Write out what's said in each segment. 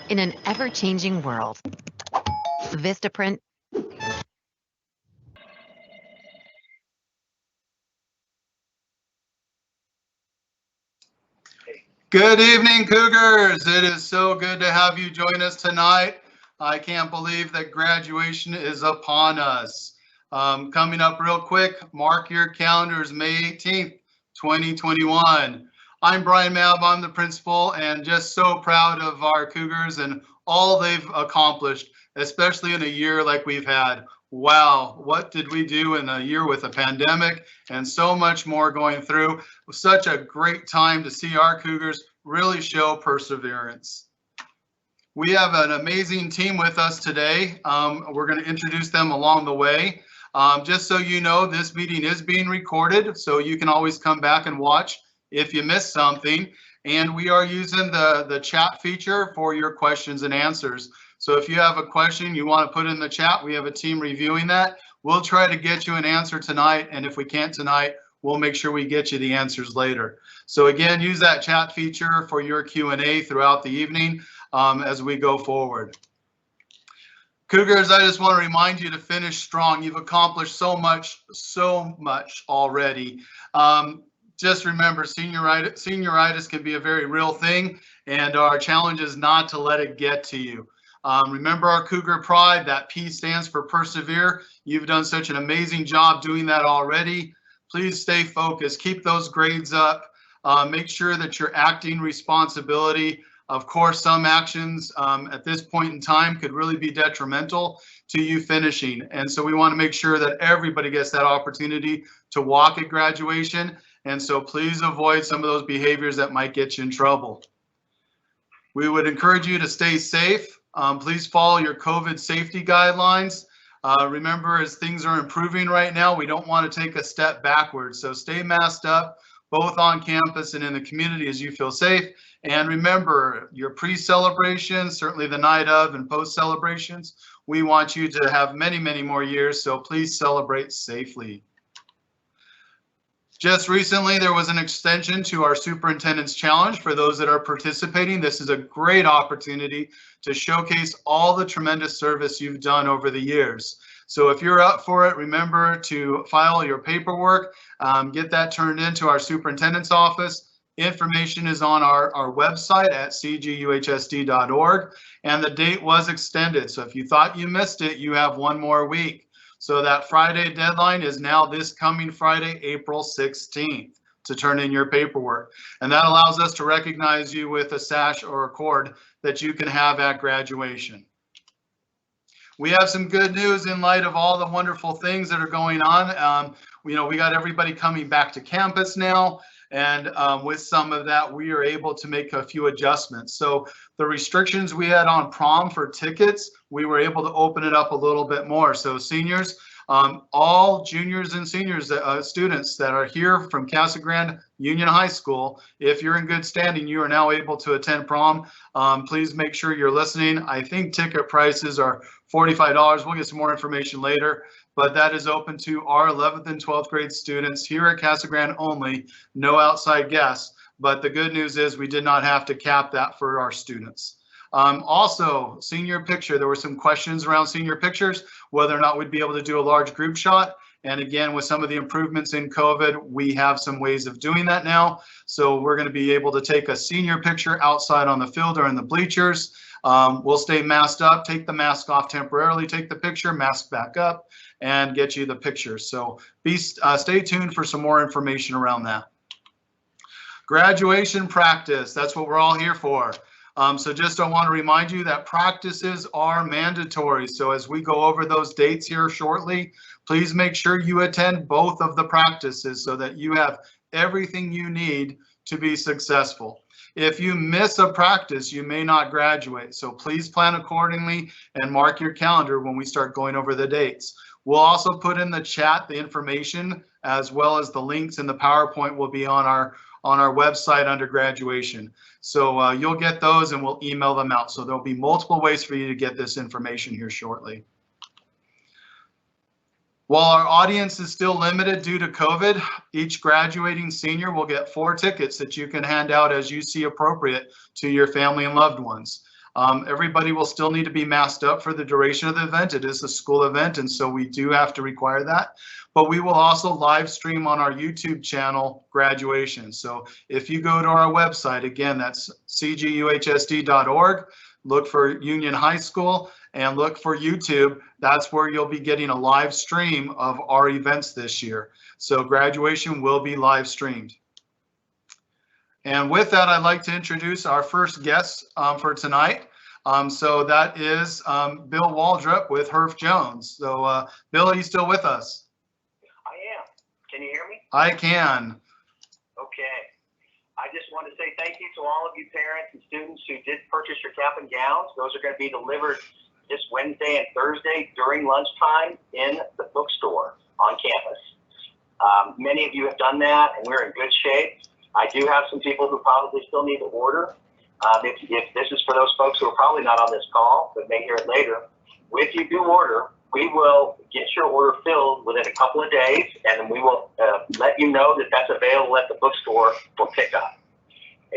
In an ever-changing world, Vistaprint. Good evening, Cougars. It is so good to have you join us tonight. I can't believe that graduation is upon us. Coming up real quick, mark your calendars, May 18th, 2021. I'm Brian Mabb, I'm the principal, and just so proud of our Cougars and all they've accomplished, especially in a year like we've had. Wow, what did we do in a year with a pandemic and so much more going through? It was such a great time to see our Cougars really show perseverance. We have an amazing team with us today. We're going to introduce them along the way. Just so you know, this meeting is being recorded, so you can always come back and watch if you missed something. And we are using the chat feature for your questions and answers. So if you have a question you want to put in the chat, we have a team reviewing that. We'll try to get you an answer tonight, and if we can't tonight, we'll make sure we get you the answers later. So again, use that chat feature for your Q&A throughout the evening as we go forward. Cougars, I just want to remind you to finish strong. You've accomplished so much already. Just remember, senioritis can be a very real thing, and our challenge is not to let it get to you. Remember our Cougar Pride, that P stands for persevere. You've done such an amazing job doing that already. Please stay focused, keep those grades up, make sure that you're acting responsibility. Of course, some actions at this point in time could really be detrimental to you finishing. And so we want to make sure that everybody gets that opportunity to walk at graduation. And so please avoid some of those behaviors that might get you in trouble. We would encourage you to stay safe. Please follow your COVID safety guidelines. Remember, as things are improving right now, we don't want to take a step backwards. So stay masked up, both on campus and in the community as you feel safe. And remember, your pre-celebrations, certainly the night of and post-celebrations, we want you to have many, many more years. So please celebrate safely. Just recently, there was an extension to our Superintendent's Challenge for those that are participating. This is a great opportunity to showcase all the tremendous service you've done over the years. So if you're up for it, remember to file your paperwork, get that turned into our Superintendent's office. Information is on our website at cguhsd.org, and the date was extended. So if you thought you missed it, you have one more week. So that Friday deadline is now this coming Friday, April 16th, to turn in your paperwork. And that allows us to recognize you with a sash or a cord that you can have at graduation. We have some good news in light of all the wonderful things that are going on. We got everybody coming back to campus now. And with some of that, we are able to make a few adjustments. So the restrictions we had on prom for tickets, we were able to open it up a little bit more. So seniors, all juniors and seniors, students that are here from Casa Grande Union High School, if you're in good standing, you are now able to attend prom. Please make sure you're listening. I think ticket prices are $45. We'll get some more information later, but that is open to our 11th and 12th grade students here at Casa Grande only, no outside guests. But the good news is we did not have to cap that for our students. Also, senior picture, there were some questions around senior pictures, whether or not we'd be able to do a large group shot. And again, with some of the improvements in COVID, we have some ways of doing that now. So we're going to be able to take a senior picture outside on the field or in the bleachers. We'll stay masked up, take the mask off temporarily, take the picture, mask back up, and get you the picture. So stay tuned for some more information around that. Graduation practice, that's what we're all here for. So just I want to remind you that practices are mandatory. So as we go over those dates here shortly, please make sure you attend both of the practices so that you have everything you need to be successful. If you miss a practice, you may not graduate. So please plan accordingly and mark your calendar when we start going over the dates. We'll also put in the chat the information as well as the links, and the PowerPoint will be on our website under graduation. So you'll get those and we'll email them out. So there'll be multiple ways for you to get this information here shortly. While our audience is still limited due to COVID, each graduating senior will get 4 tickets that you can hand out as you see appropriate to your family and loved ones. Everybody will still need to be masked up for the duration of the event. It is a school event, and so we do have to require that. But we will also live stream on our YouTube channel graduation. So if you go to our website, again, that's cguhsd.org, look for Union High School and look for YouTube. That's where you'll be getting a live stream of our events this year. So graduation will be live streamed. And with that, I'd like to introduce our first guest for tonight. So that is Bill Waldrop with Herff Jones. So Bill, are you still with us? I am. Can you hear me? I can. Okay. I just want to say thank you to all of you parents and students who did purchase your cap and gowns. Those are going to be delivered this Wednesday and Thursday during lunchtime in the bookstore on campus. Many of you have done that, and we're in good shape. I do have some people who probably still need to order. If this is for those folks who are probably not on this call, but may hear it later, if you do order, we will get your order filled within a couple of days, and we will let you know that that's available at the bookstore for pickup.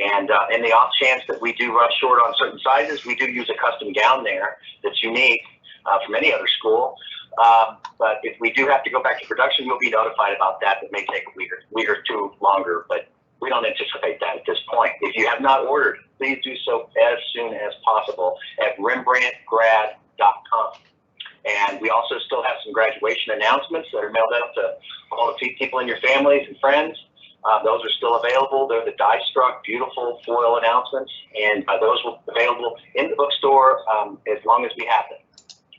And in the off chance that we do run short on certain sizes, we do use a custom gown there that's unique from any other school. But if we do have to go back to production, you'll be notified about that. It may take a week or two longer, but we don't anticipate that at this point. If you have not ordered, please do so as soon as possible at rembrandtgrad.com. And we also still have some graduation announcements that are mailed out to all the people in your families and friends. Those are still available. They're the die-struck, beautiful foil announcements, and those will be available in the bookstore as long as we have them.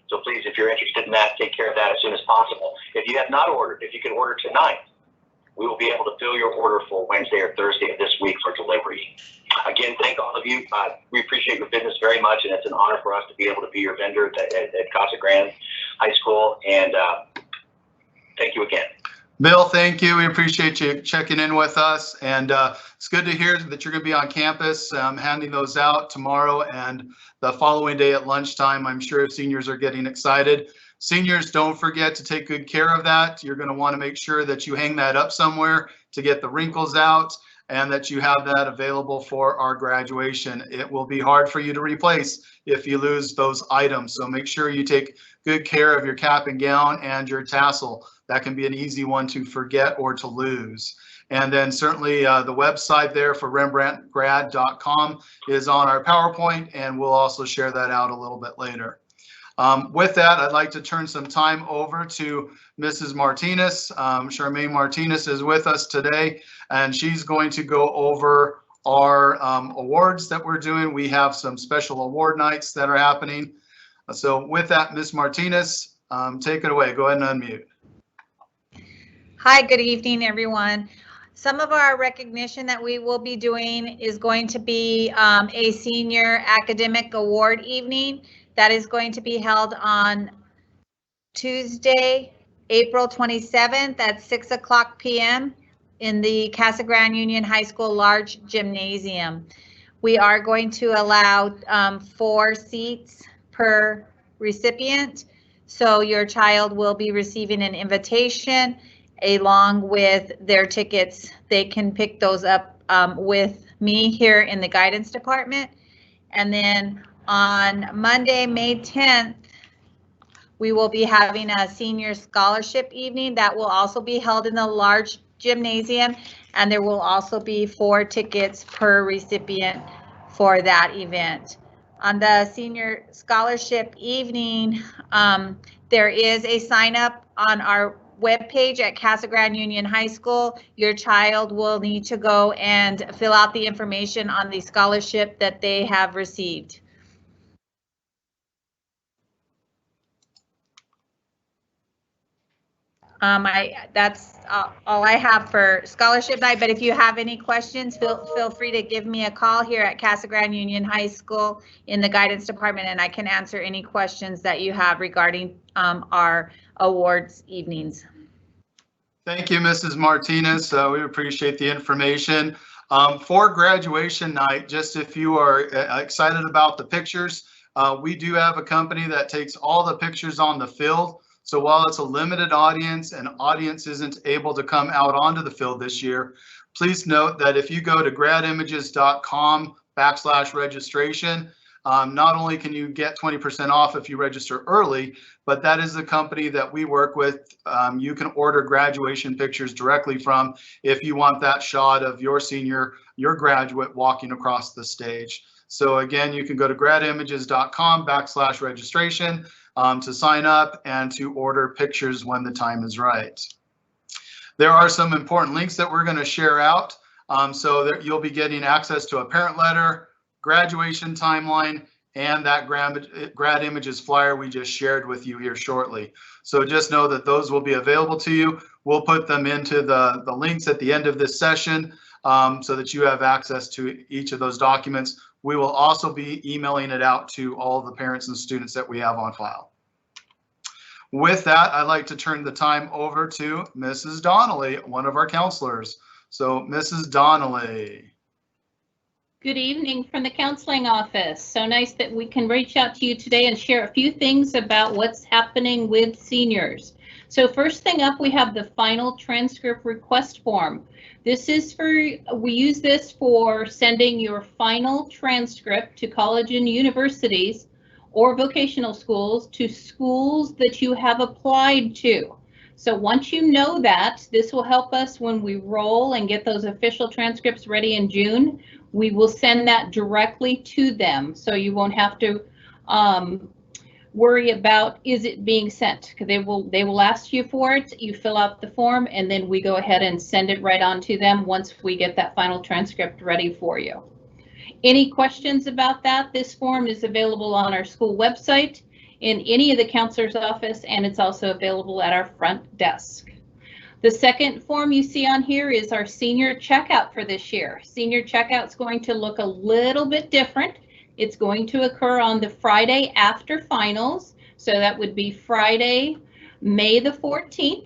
So please, if you're interested in that, take care of that as soon as possible. If you have not ordered, if you can order tonight, we will be able to fill your order for Wednesday or Thursday of this week for delivery. Again, thank all of you. We appreciate your business very much, and it's an honor for us to be able to be your vendor at Casa Grande High School. And thank you again. Bill, thank you. We appreciate you checking in with us. And it's good to hear that you're going to be on campus handing those out tomorrow and the following day at lunchtime. I'm sure seniors are getting excited. Seniors, don't forget to take good care of that. You're going to want to make sure that you hang that up somewhere to get the wrinkles out and that you have that available for our graduation. It will be hard for you to replace if you lose those items. So make sure you take good care of your cap and gown and your tassel. That can be an easy one to forget or to lose. And then certainly the website there for rembrandtgrad.com is on our PowerPoint, and we'll also share that out a little bit later. With that, I'd like to turn some time over to Mrs. Martinez. Charmaine Martinez is with us today, and she's going to go over our awards that we're doing. We have some special award nights that are happening. So with that, Ms. Martinez, take it away. Go ahead and unmute. Hi, good evening, everyone. Some of our recognition that we will be doing is going to be a senior academic award evening. That is going to be held on Tuesday, April 27th at 6 o'clock p.m. in the Casa Grande Union High School large gymnasium. We are going to allow 4 seats per recipient. So your child will be receiving an invitation along with their tickets. They can pick those up with me here in the guidance department. And then on Monday, May 10th, we will be having a senior scholarship evening that will also be held in the large gymnasium, and there will also be 4 tickets per recipient for that event. On the senior scholarship evening, there is a sign up on our webpage at Casa Grande Union High School. Your child will need to go and fill out the information on the scholarship that they have received. That's all I have for scholarship night, but if you have any questions, feel free to give me a call here at Casa Grande Union High School in the guidance department, and I can answer any questions that you have regarding our awards evenings. Thank you, Mrs. Martinez. We appreciate the information. For graduation night, just if you are excited about the pictures, we do have a company that takes all the pictures on the field. So while it's a limited audience and audience isn't able to come out onto the field this year, please note that if you go to gradimages.com/registration, Not only can you get 20% off if you register early, but that is the company that we work with. You can order graduation pictures directly from if you want that shot of your senior, your graduate walking across the stage. So again, you can go to gradimages.com/registration to sign up and to order pictures when the time is right. There are some important links that we're going to share out. So that you'll be getting access to a parent letter, graduation timeline, and that grad images flyer we just shared with you here shortly. So just know that those will be available to you. We'll put them into the links at the end of this session so that you have access to each of those documents. We will also be emailing it out to all the parents and students that we have on file. With that, I'd like to turn the time over to Mrs. Donnelly, one of our counselors. So Mrs. Donnelly. Good evening from the counseling office. So nice that we can reach out to you today and share a few things about what's happening with seniors. So first thing up, we have the final transcript request form. This is we use this for sending your final transcript to college and universities or vocational schools to schools that you have applied to. So once you know that, this will help us when we roll and get those official transcripts ready in June. We will send that directly to them, so you won't have to worry about is it being sent, because they will ask you for it. You fill out the form, and then we go ahead and send it right on to them once we get that final transcript ready for you. Any questions about that? This form is available on our school website, in any of the counselor's office, and it's also available at our front desk. The second form you see on here is our senior checkout for this year. Senior checkout is going to look a little bit different. It's going to occur on the Friday after finals. So that would be Friday, May the 14th,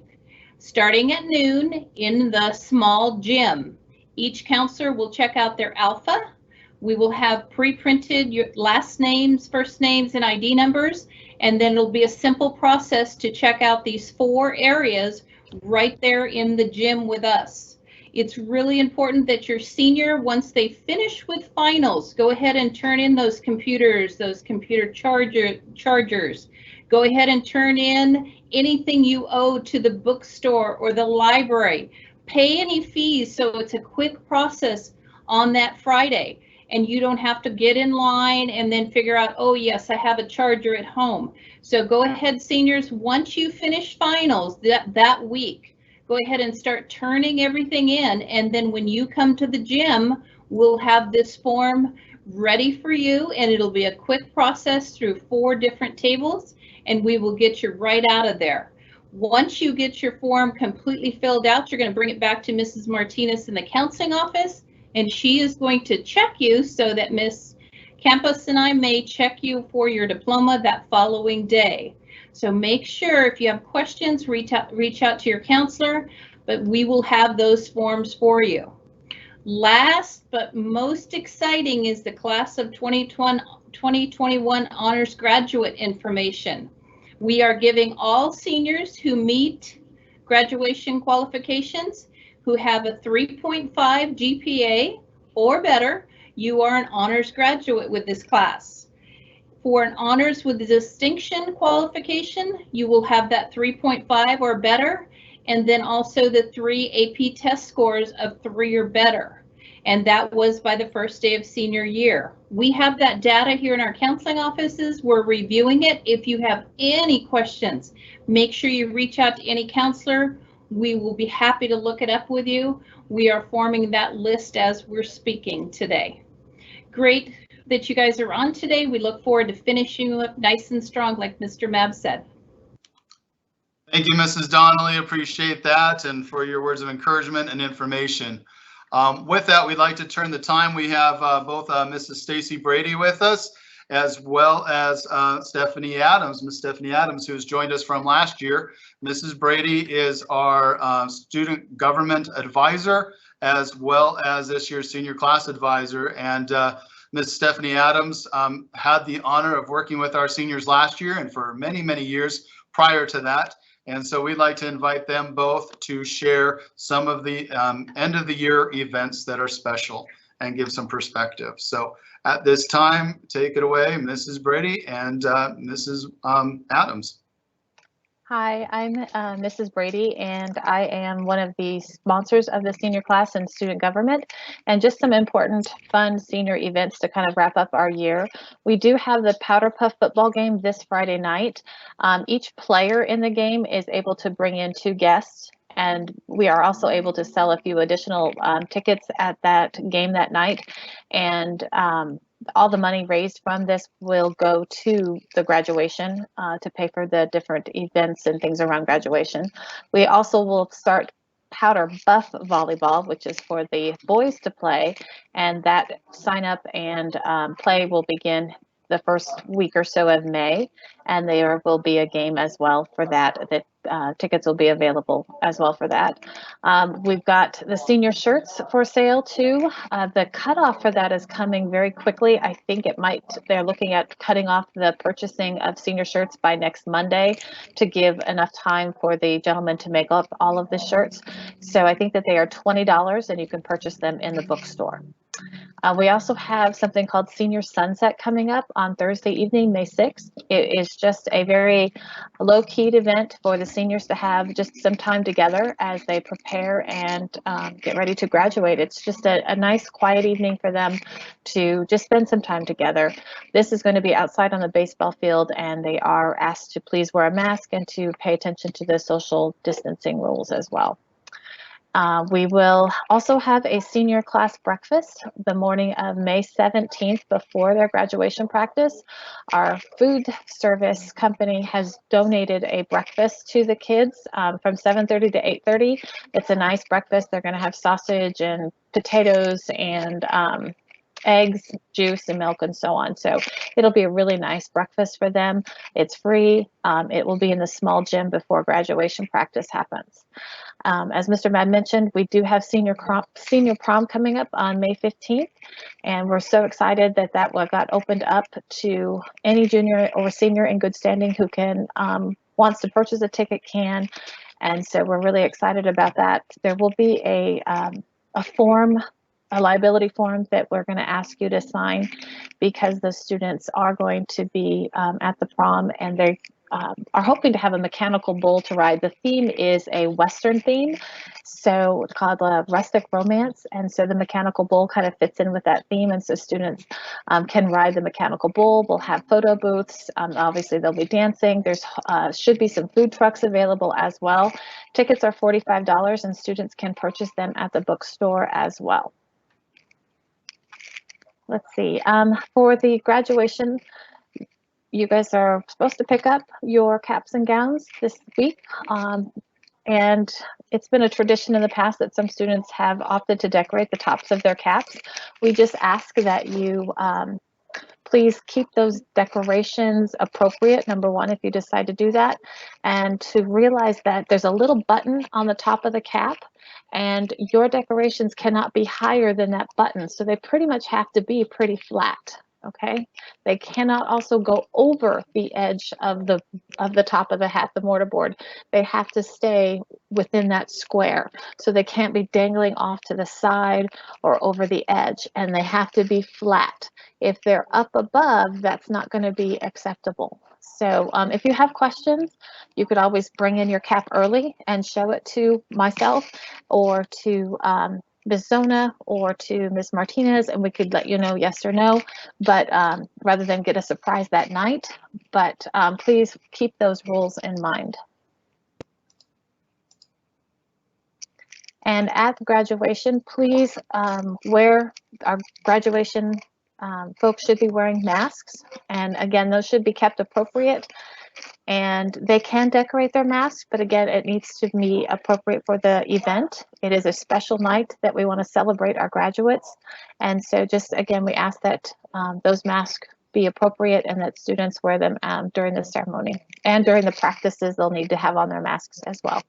starting at noon in the small gym. Each counselor will check out their alpha. We will have pre-printed your last names, first names, and ID numbers, and then it'll be a simple process to check out these 4 areas right there in the gym with us. It's really important that your senior, once they finish with finals, go ahead and turn in those computers, those computer chargers. Go ahead and turn in anything you owe to the bookstore or the library. Pay any fees so it's a quick process on that Friday. And you don't have to get in line and then figure out, oh yes, I have a charger at home. So go ahead, seniors, once you finish finals that week, go ahead and start turning everything in. And then when you come to the gym, we'll have this form ready for you, and it'll be a quick process through 4 different tables, and we will get you right out of there. Once you get your form completely filled out, you're going to bring it back to Mrs. Martinez in the counseling office, and she is going to check you so that Miss Campos and I may check you for your diploma that following day. So make sure if you have questions, reach out to your counselor, but we will have those forms for you. Last but most exciting is the class of 2021 honors graduate information. We are giving all seniors who meet graduation qualifications, who have a 3.5 GPA or better, you are an honors graduate with this class. For an honors with distinction qualification, you will have that 3.5 or better, and then also the 3 AP test scores of 3 or better. And that was by the first day of senior year. We have that data here in our counseling offices. We're reviewing it. If you have any questions, make sure you reach out to any counselor. We will be happy to look it up with you. We are forming that list as we're speaking today. Great that you guys are on today. We look forward to finishing up nice and strong, like Mr. Mab said. Thank you, Mrs. Donnelly. Appreciate that, and for your words of encouragement and information. With that, we'd like to turn the time. We have both Mrs. Stacy Brady with us, as well as Stephanie Adams, Miss Stephanie Adams, who has joined us from last year. Mrs. Brady is our student government advisor, as well as this year's senior class advisor. And Miss Stephanie Adams had the honor of working with our seniors last year and for many, many years prior to that. And so we'd like to invite them both to share some of the end of the year events that are special. and give some perspective. So at this time, take it away, Mrs. Brady and Mrs. Adams. Hi, I'm Mrs. Brady, and I am one of the sponsors of the senior class in student government, and just some important fun senior events to kind of wrap up our year. We do have the Powder Puff football game this Friday night. Each player in the game is able to bring in 2 guests, and we are also able to sell a few additional tickets at that game that night. And all the money raised from this will go to the graduation to pay for the different events and things around graduation. We also will start Powder Buff volleyball, which is for the boys to play, and that sign up and play will begin the first week or so of May, and there will be a game as well for that. Tickets will be available as well for that. We've got the senior shirts for sale too. The cutoff for that is coming very quickly. I think they're looking at cutting off the purchasing of senior shirts by next Monday to give enough time for the gentleman to make up all of the shirts. So I think that they are $20 and you can purchase them in the bookstore. We also have something called Senior Sunset coming up on Thursday evening, May 6th. It is just a very low-keyed event for the seniors to have just some time together as they prepare and get ready to graduate. It's just a nice, quiet evening for them to just spend some time together. This is going to be outside on the baseball field, and they are asked to please wear a mask and to pay attention to the social distancing rules as well. We will also have a senior class breakfast the morning of May 17th before their graduation practice. Our food service company has donated a breakfast to the kids from 7:30 to 8:30. It's a nice breakfast. They're going to have sausage and potatoes and eggs, juice, and milk, and so on. So it'll be a really nice breakfast for them. It's free. It will be in the small gym before graduation practice happens. As Mr. Mad mentioned, we do have senior prom coming up on May 15th, and we're so excited that got opened up to any junior or senior in good standing who can wants to purchase a ticket can, and so we're really excited about that. There will be a liability form that we're going to ask you to sign because the students are going to be at the prom, and they are hoping to have a mechanical bull to ride. The theme is a Western theme, so it's called Rustic Romance, and so the mechanical bull kind of fits in with that theme, and so students can ride the mechanical bull. We'll have photo booths. Obviously, they'll be dancing. There's should be some food trucks available as well. Tickets are $45, and students can purchase them at the bookstore as well. Let's see, for the graduation, you guys are supposed to pick up your caps and gowns this week. And it's been a tradition in the past that some students have opted to decorate the tops of their caps. We just ask that you please keep those decorations appropriate, number one, if you decide to do that, and to realize that there's a little button on the top of the cap, and your decorations cannot be higher than that button. So they pretty much have to be pretty flat. Okay, they cannot also go over the edge of the top of the hat, the mortarboard. They have to stay within that square. So they can't be dangling off to the side or over the edge, and they have to be flat. If they're up above, that's not going to be acceptable. So if you have questions, you could always bring in your cap early and show it to myself or to Ms. Zona or to Ms. Martinez, and we could let you know yes or no, but rather than get a surprise that night. But please keep those rules in mind. And at graduation, please wear our graduation folks should be wearing masks. And again, those should be kept appropriate. And they can decorate their masks, but again, it needs to be appropriate for the event. It is a special night that we want to celebrate our graduates. And so just again, we ask that those masks be appropriate and that students wear them during the ceremony. And during the practices, they'll need to have on their masks as well.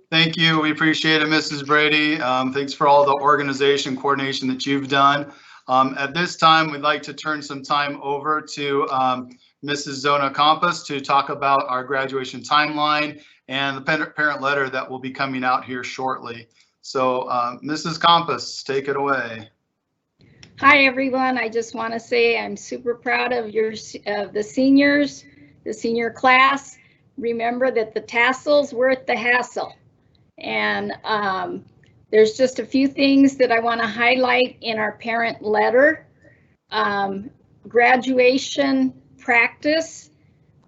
Thank you. We appreciate it, Mrs. Brady. Thanks for all the organization coordination that you've done. At this time, we'd like to turn some time over to Mrs. Zona Campos to talk about our graduation timeline and the parent letter that will be coming out here shortly. So Mrs. Campos, take it away. Hi, everyone. I just want to say I'm super proud of the seniors, the senior class. Remember that the tassel's worth the hassle. And there's just a few things that I want to highlight in our parent letter. Graduation practice.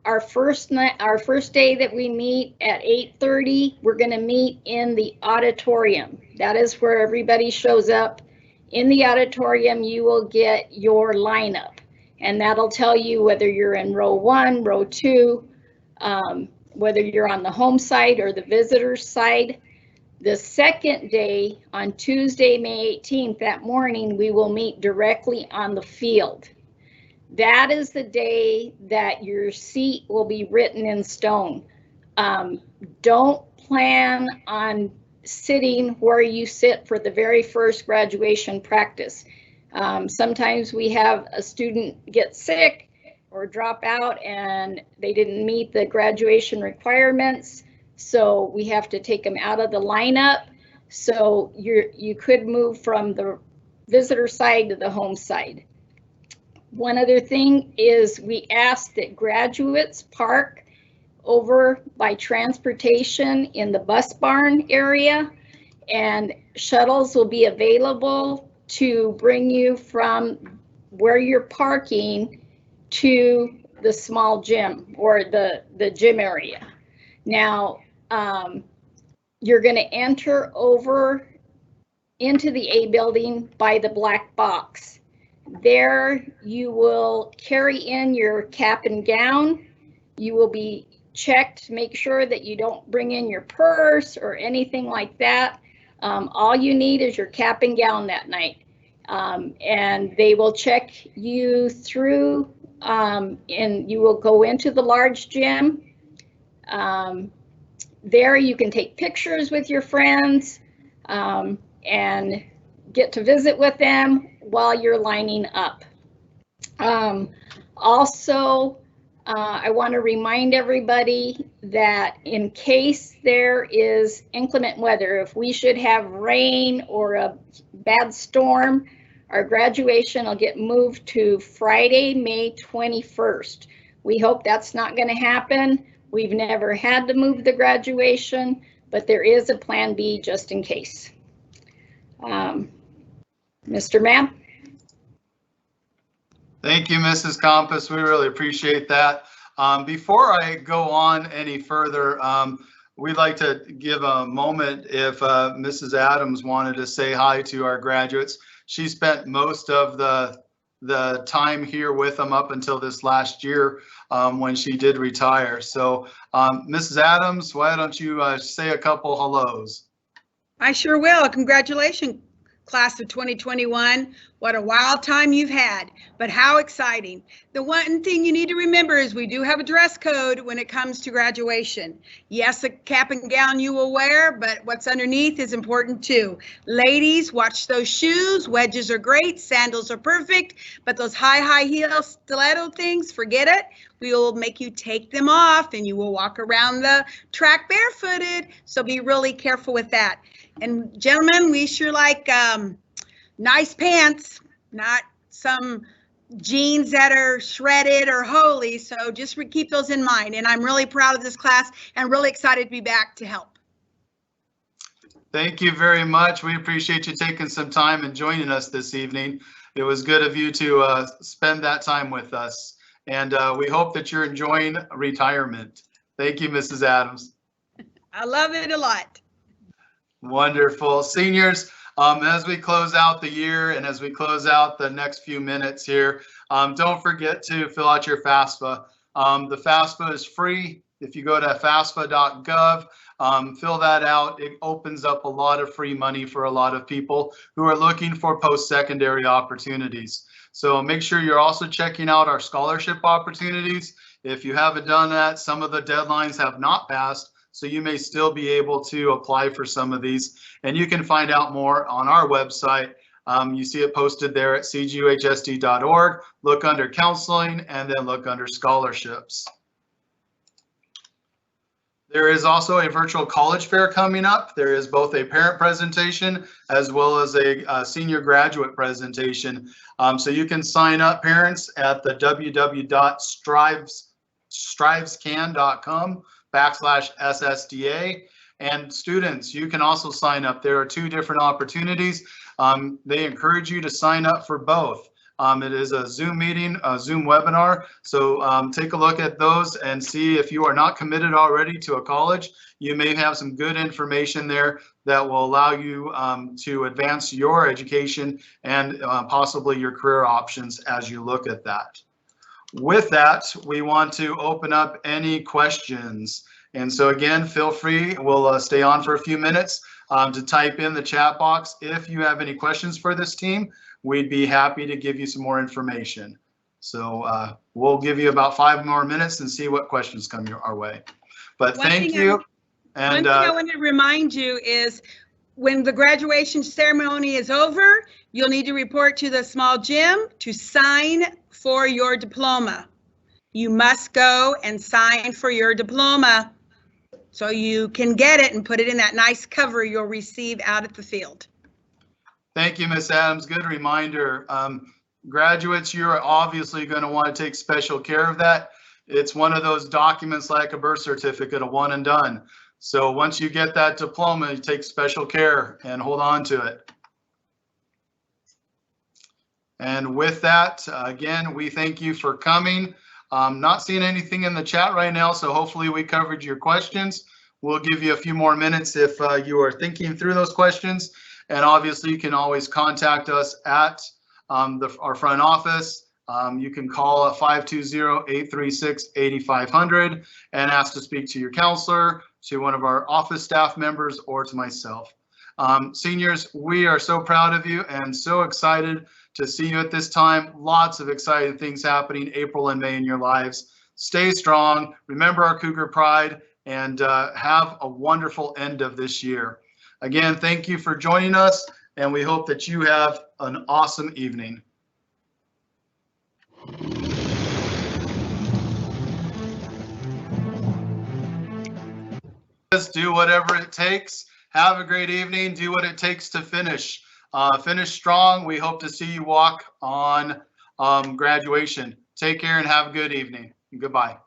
Our first day that we meet at 8:30, we're going to meet in the auditorium. That is where everybody shows up. In the auditorium, you will get your lineup, and that'll tell you whether you're in row 1, row 2, whether you're on the home side or the visitor's side. The second day, on Tuesday, May 18th, that morning, we will meet directly on the field. That is the day that your seat will be written in stone. Don't plan on sitting where you sit for the very first graduation practice. Sometimes we have a student get sick or drop out and they didn't meet the graduation requirements, so we have to take them out of the lineup. So you could move from the visitor side to the home side. One other thing is we ask that graduates park over by transportation in the bus barn area, and shuttles will be available to bring you from where you're parking to the small gym or the gym area. Now, you're going to enter over into the A building by the black box. There you will carry in your cap and gown. You will be checked to make sure that you don't bring in your purse or anything like that. All you need is your cap and gown that night. And they will check you through and you will go into the large gym. There you can take pictures with your friends and get to visit with them while you're lining up. Also, I want to remind everybody that in case there is inclement weather, if we should have rain or a bad storm, our graduation will get moved to Friday, May 21st. We hope that's not going to happen. We've never had to move the graduation, but there is a plan B just in case. Mr. Mabb? Thank you, Mrs. Campos. We really appreciate that. Before I go on any further, we'd like to give a moment if Mrs. Adams wanted to say hi to our graduates. She spent most of the time here with them up until this last year when she did retire. So Mrs. Adams, why don't you say a couple hellos? I sure will. Congratulations, class of 2021. What a wild time you've had, but how exciting. The one thing you need to remember is we do have a dress code when it comes to graduation. Yes, a cap and gown you will wear, but what's underneath is important too. Ladies, watch those shoes. Wedges are great, sandals are perfect, but those high heel stiletto things, forget it. We will make you take them off and you will walk around the track barefooted, so be really careful with that. And gentlemen, we sure like nice pants, not some jeans that are shredded or holey. So just keep those in mind. And I'm really proud of this class and really excited to be back to help. Thank you very much. We appreciate you taking some time and joining us this evening. It was good of you to spend that time with us. And we hope that you're enjoying retirement. Thank you, Mrs. Adams. I love it a lot. Wonderful. Seniors, as we close out the year and as we close out the next few minutes here, don't forget to fill out your FAFSA. The FAFSA is free. If you go to FAFSA.gov, fill that out. It opens up a lot of free money for a lot of people who are looking for post-secondary opportunities. So make sure you're also checking out our scholarship opportunities. If you haven't done that, some of the deadlines have not passed, so you may still be able to apply for some of these. And you can find out more on our website, You see it posted there at cguhsd.org. Look under counseling and then look under scholarships. There is also a virtual college fair coming up. There is both a parent presentation as well as a senior graduate presentation. So you can sign up, parents, at the www.strivescan.com/SSDA. And students, you can also sign up. There are 2 different opportunities. They encourage you to sign up for both. It is a Zoom meeting, a Zoom webinar. So take a look at those and see if you are not committed already to a college. You may have some good information there that will allow you to advance your education and possibly your career options as you look at that. With that, we want to open up any questions. And so again, feel free, we'll stay on for a few minutes to type in the chat box. If you have any questions for this team, we'd be happy to give you some more information. So we'll give you about 5 more minutes and see what questions come our way. But thank you. One thing I want to remind you is when the graduation ceremony is over, you'll need to report to the small gym to sign for your diploma. You must go and sign for your diploma so you can get it and put it in that nice cover you'll receive out at the field. Thank you, Ms. Adams. Good reminder. Graduates, you're obviously going to want to take special care of that. It's one of those documents like a birth certificate, a one and done. So once you get that diploma, you take special care and hold on to it. And with that, again, we thank you for coming. Not seeing anything in the chat right now, so hopefully we covered your questions. We'll give you a few more minutes if you are thinking through those questions. And obviously, you can always contact us at our front office. You can call at 520-836-8500 and ask to speak to your counselor, to one of our office staff members, or to myself. Seniors, we are so proud of you and so excited to see you at this time. Lots of exciting things happening April and May in your lives. Stay strong, remember our Cougar Pride, and have a wonderful end of this year. Again, thank you for joining us, and we hope that you have an awesome evening. Just do whatever it takes. Have a great evening. Do what it takes to finish. Finish strong. We hope to see you walk on graduation. Take care and have a good evening. Goodbye.